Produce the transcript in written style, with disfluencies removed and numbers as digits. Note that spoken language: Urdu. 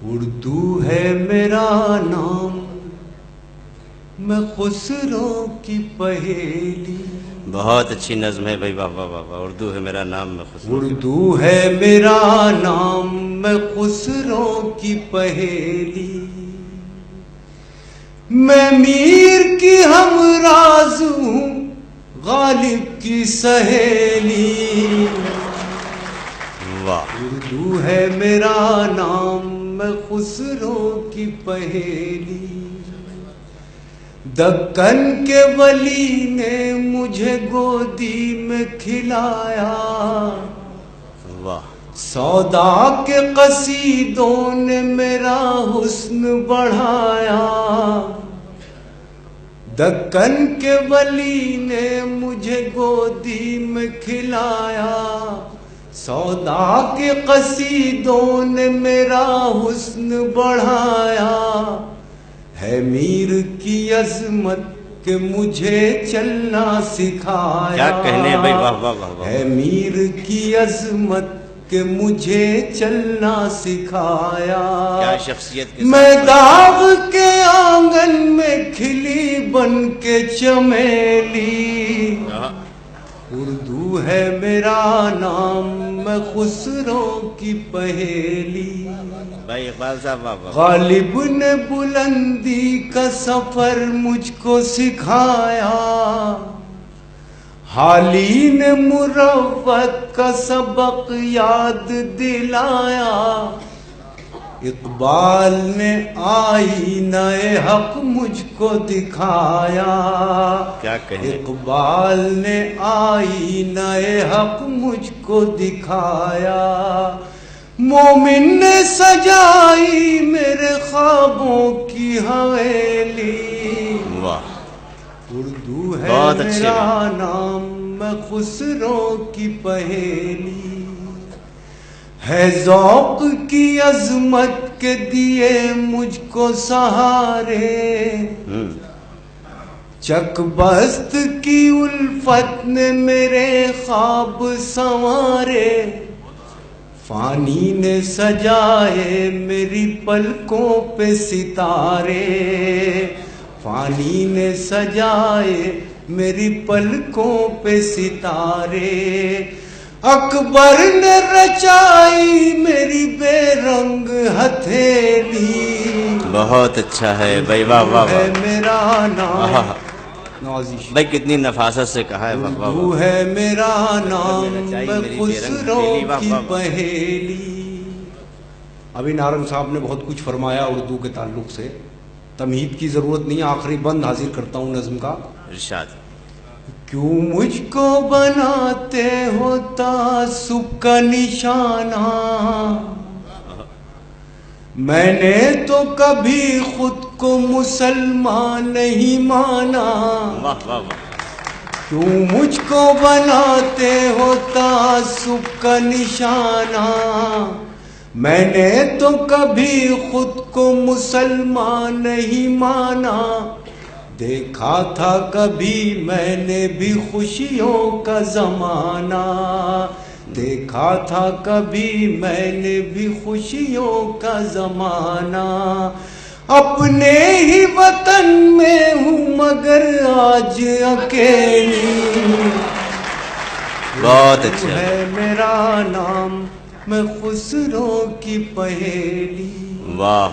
اردو ہے میرا نام، میں خسرو کی پہیلی. بہت اچھی نظم ہے بھائی، واہ واہ واہ واہ. اردو ہے میرا نام، میں خسرو. اردو ہے میرا نام، میں خسرو کی پہیلی. میں میر کی ہمراز ہوں، غالب کی سہیلی. واہ. اردو ہے میرا نام، میں خسرو کی پہیلی. دکن کے ولی نے مجھے گودی میں کھلایا، واہ. سودا کے قصیدوں نے میرا حسن بڑھایا. دکن کے ولی نے مجھے گودی میں کھلایا، سودا کے قصیدوں نے میرا حسن بڑھایا. ہے میر کی عظمت کہ مجھے چلنا سکھایا. کیا کہنے بھائی، واہ واہ واہ واہ. ہے میر کی عظمت کہ مجھے چلنا سکھایا. کیا شخصیت کے میں ساتھ. داغ کے آنگن میں کھلی بن کے چمیلی. اردو ہے میرا نام، میں خسرو کی پہیلی. بھائی اقبال صاحب، واہ واہ. غالب نے بلندی کا سفر مجھ کو سکھایا، حالی نے مروت کا سبق یاد دلایا. اقبال نے آئینہ حق مجھ کو دکھایا. کیا کہیں. اقبال نے آئینہ حق مجھ کو دکھایا. مومن نے سجائی میرے خوابوں کی حویلی. واہ. اردو ہے بہت اچھے میرا نام، میں خسرو کی پہیلی. ہے ذوق کی عظمت کے دیے مجھ کو سہارے، چک بست کی الفت نے میرے خواب سنوارے. فانی نے سجائے میری پلکوں پہ ستارے، فانی نے سجائے میری پلکوں پہ ستارے. اکبر نے رچائی میری بے رنگ ہتھیلی. بہت اچھا ہے بھائی، واہ واہ ہے واہ. میرا نام. نوازش بھائی کتنی نفاست سے کہا ہے، واہ واہ اردو واہ. ہے میرا نام، رچائی میں میری بے رنگ خسرو ہتھیلی، واہ کی واہ واہ. پہیلی. ابھی نارنگ صاحب نے بہت کچھ فرمایا اردو کے تعلق سے، تمہید کی ضرورت نہیں. آخری بند حاضر کرتا ہوں نظم کا. ارشاد. کیوں مجھ کو بناتے ہو تعصب کا نشانہ، میں نے تو کبھی خود کو مسلمان نہیں مانا. واہ واہ واہ. کیوں مجھ کو بناتے ہو تعصب کا نشانہ، میں نے تو کبھی خود کو مسلمان نہیں مانا. دیکھا تھا کبھی میں نے بھی خوشیوں کا زمانہ، دیکھا تھا کبھی میں نے بھی خوشیوں کا زمانہ. اپنے ہی وطن میں ہوں مگر آج اکیلی. بہت اچھا ہے میرا نام، میں خسرو کی پہیلی. واہ.